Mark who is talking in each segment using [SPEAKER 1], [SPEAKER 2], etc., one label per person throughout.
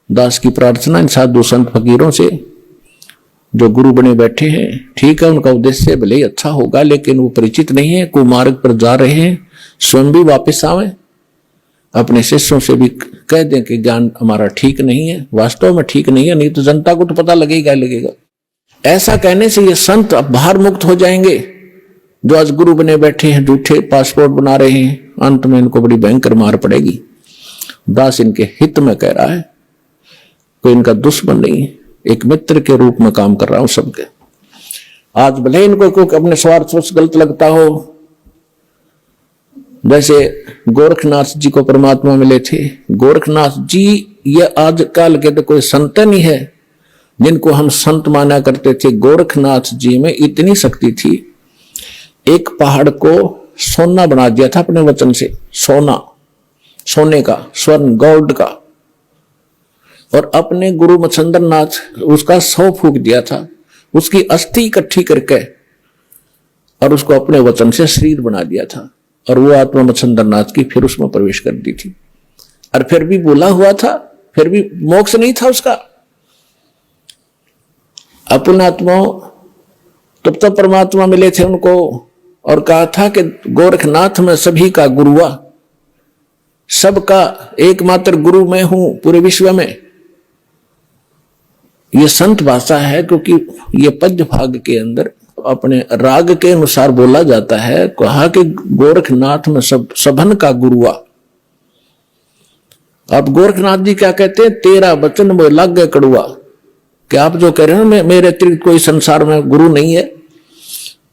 [SPEAKER 1] दास की प्रार्थना इन साधु संत फकीरों से जो गुरु बने बैठे हैं, ठीक है उनका उद्देश्य भले ही अच्छा होगा, लेकिन वो परिचित नहीं है, कुमार्ग पर जा रहे हैं, स्वयं भी वापस आवे, अपने शिष्यों से भी कह दें कि ज्ञान हमारा ठीक नहीं है, वास्तव में ठीक नहीं है, नहीं तो जनता को तो पता लगेगा। ऐसा कहने से ये संत अब बाहर मुक्त हो जाएंगे जो आज गुरु बने बैठे हैं, झूठे पासपोर्ट बना रहे हैं, अंत में इनको बड़ी भयंकर मार पड़ेगी। दास इनके हित में कह रहा है, कोई इनका दुश्मन नहीं है, एक मित्र के रूप में काम कर रहा हूं सबके। आज भले इनको कोई अपने स्वार्थ से गलत लगता हो, जैसे गोरखनाथ जी को परमात्मा मिले थे, गोरखनाथ जी ये आजकल के तो कोई संत नहीं है जिनको हम संत माना करते थे। गोरखनाथ जी में इतनी शक्ति थी, एक पहाड़ को सोना बना दिया था अपने वचन से, सोने का, स्वर्ण गोल्ड का, और अपने गुरु मच्छिंद्र नाथ उसका 100 फूंक दिया था, उसकी अस्थि इकट्ठी करके और उसको अपने वचन से शरीर बना दिया था, और वो आत्मा मच्छिंद्र नाथ की फिर उसमें प्रवेश कर दी थी। और फिर भी बोला हुआ था, फिर भी मोक्ष नहीं था उसका। अपने आत्माओं तब परमात्मा मिले थे उनको, और कहा था कि गोरखनाथ में सभी का गुरुआ, सबका एकमात्र गुरु मैं हूं पूरे विश्व में। ये संत भाषा है, क्योंकि ये पद्य भाग के अंदर अपने राग के अनुसार बोला जाता है। कहा कि गोरखनाथ में सबन का गुरुआ। अब गोरखनाथ जी क्या कहते हैं, तेरा वचन वो लागे कड़ुआ, कि आप जो कह रहे हो मेरे अतिरिक्त कोई संसार में गुरु नहीं है,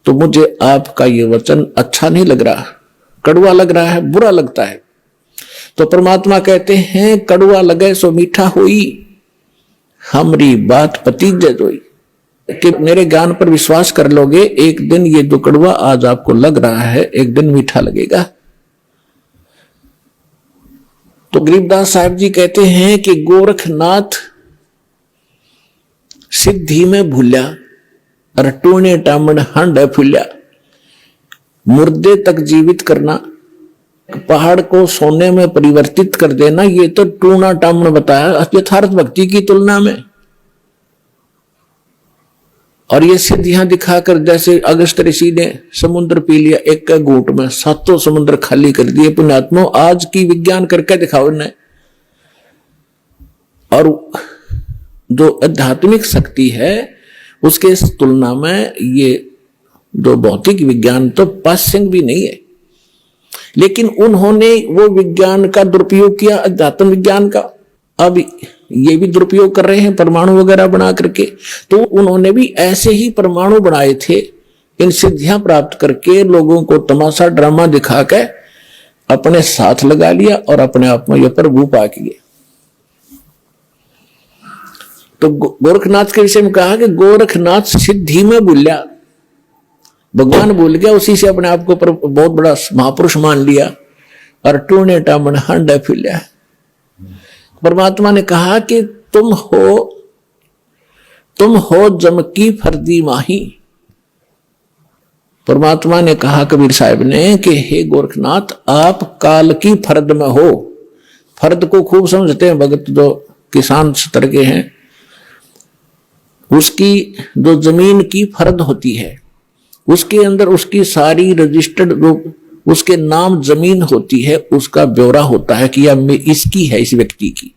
[SPEAKER 1] तो मुझे आपका ये वचन अच्छा नहीं लग रहा, कड़ुआ लग रहा है, बुरा लगता है। तो परमात्मा कहते हैं, कड़ुआ लगे सो मीठा होई, हमरी बात पतीजे जोई, कि मेरे ज्ञान पर विश्वास कर लोगे, एक दिन ये जो कड़ुआ आज आपको लग रहा है, एक दिन मीठा लगेगा। तो गरीबदास साहब जी कहते हैं कि गोरखनाथ सिद्धि में भूल्या, और टूने टामण हंड फूल्या। मुर्दे तक जीवित करना, पहाड़ को सोने में परिवर्तित कर देना, ये तो टूना टामण बताया यथार्थ भक्ति की तुलना में। और ये सिद्धियां दिखाकर, जैसे अगस्त ऋषि ने समुद्र पी लिया एक का घूंट में, 7 समुद्र खाली कर दिए। पुण्यात्मा आज की विज्ञान करके दिखाओ ने। और जो आध्यात्मिक शक्ति है उसके तुलना में ये जो भौतिक विज्ञान तो पासिंग भी नहीं है। लेकिन उन्होंने वो विज्ञान का दुरुपयोग किया, अध्यात्म विज्ञान का। अब ये भी दुरुपयोग कर रहे हैं परमाणु वगैरह बना करके। तो उन्होंने भी ऐसे ही परमाणु बनाए थे, इन सिद्धियां प्राप्त करके लोगों को तमाशा ड्रामा दिखा के अपने साथ लगा लिया और अपने आप में ये प्रभु पा किए। तो गोरखनाथ के विषय में कहा कि गोरखनाथ सिद्धि में भूल्या, भगवान भूल गया, उसी से अपने आप को बहुत बड़ा महापुरुष मान लिया, और टूने टामन हंड फूल्या। परमात्मा ने कहा कि तुम हो जम की फर्दी माही। परमात्मा ने कहा कबीर साहब ने कि हे गोरखनाथ, आप काल की फर्द में हो। फर्द को खूब समझते हैं भगत जो किसान स्तर के हैं। उसकी जो जमीन की फर्द होती है, उसके अंदर उसकी सारी रजिस्टर्ड जो उसके नाम जमीन होती है, उसका ब्यौरा होता है कि यह इसकी है, इस व्यक्ति की,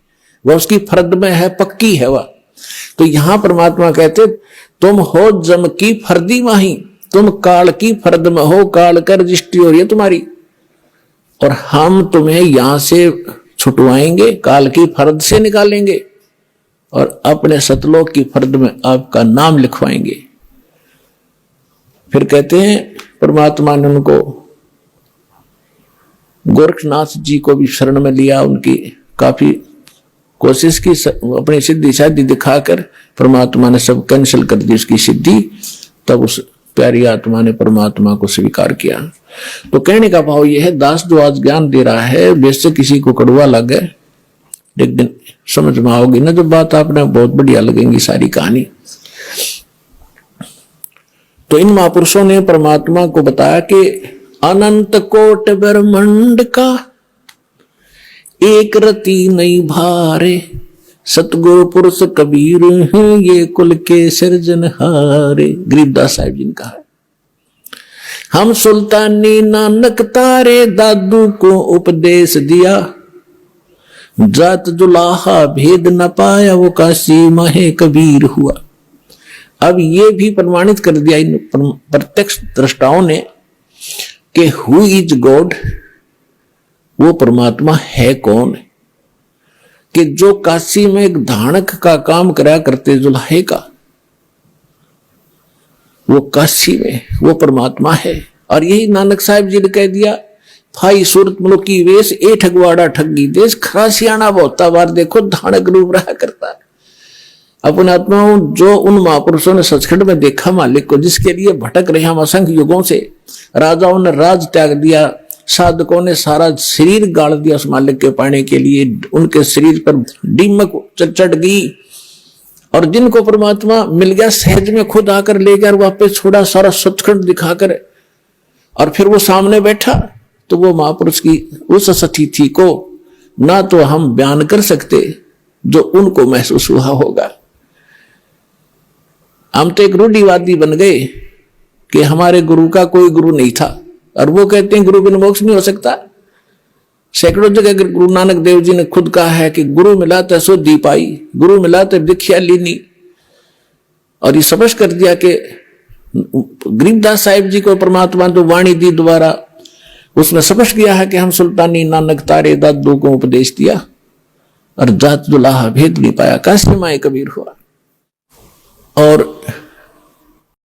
[SPEAKER 1] वह उसकी फर्द में है, पक्की है वह। तो यहां परमात्मा कहते तुम हो जम की फर्दी माही, तुम काल की फर्द में हो, काल का रजिस्ट्री हो रही है तुम्हारी, और हम तुम्हें यहां से छुटवाएंगे, काल की फर्द से निकालेंगे और अपने सतलोक की फर्द में आपका नाम लिखवाएंगे। फिर कहते हैं परमात्मा ने उनको गोरखनाथ जी को भी शरण में लिया, उनकी काफी कोशिश की, अपनी सिद्धि शादी दिखाकर परमात्मा ने सब कैंसिल कर दी उसकी सिद्धि। तब उस प्यारी आत्मा ने परमात्मा को स्वीकार किया। तो कहने का भाव यह है, दास जो आज ज्ञान दे रहा है, वैसे किसी को कड़वा लगे, एक दिन समझ में आओगी ना जब बात, आपने बहुत बढ़िया लगेंगी सारी कहानी। तो इन महापुरुषों ने परमात्मा को बताया कि अनंत कोट ब्रह्मांड का एक रति नहीं भारे, सतगुरु पुरुष कबीर हैं ये कुल के सिरजनहारे। गरीबदास साहिब जी ने कहा है। हम सुल्तानी नानक तारे दादू को उपदेश दिया, जात जुलाहा भेद न पाया वो काशी माहे कबीर हुआ। अब ये भी प्रमाणित कर दिया इन प्रत्यक्ष दृष्टाओं ने कि हु इज गॉड, वो परमात्मा है कौन, कि जो काशी में एक धानक का काम करा करते जुलाहे का, वो काशी में वो परमात्मा है। और यही नानक साहिब जी ने कह दिया, भाई सूरत मुल्क की वेश ए ठगवाड़ा ठगी देश, खरा सियाना बहुता बार देखो धानक रूप रहा करता है। अपने आत्माओं जो उन महापुरुषों ने सचखंड में देखा मालिक को, जिसके लिए भटक रहे हम असंख्य युगों से, राजाओं ने राज त्याग दिया, साधकों ने सारा शरीर गाड़ दिया उस मालिक के पाने के लिए, उनके शरीर पर दीमक चढ़ गई, और जिनको परमात्मा मिल गया सहज में खुद आकर ले गया, वापस छोड़ा सारा सचखंड दिखाकर, और फिर वो सामने बैठा, तो वो महापुरुष की उस सतीथि को ना तो हम बयान कर सकते जो उनको महसूस हुआ होगा। हम तो एक रूढ़िवादी बन गए कि हमारे गुरु का कोई गुरु नहीं था, और वो कहते हैं गुरु बिन मोक्ष नहीं हो सकता। सैकड़ों जगह गुरु नानक देव जी ने खुद कहा है कि गुरु मिला तो शुद्धि पाई, गुरु मिला तो दीक्षा लीनी। और ये समझ कर दिया कि गरीबदास साहिब जी को परमात्मा तो वाणी दी द्वारा, उसने समझ गया है कि हम सुल्तानी नानक तारे दादू को उपदेश दिया, और जात दुलाहा भेद नहीं पाया काशी माए कबीर हुआ। और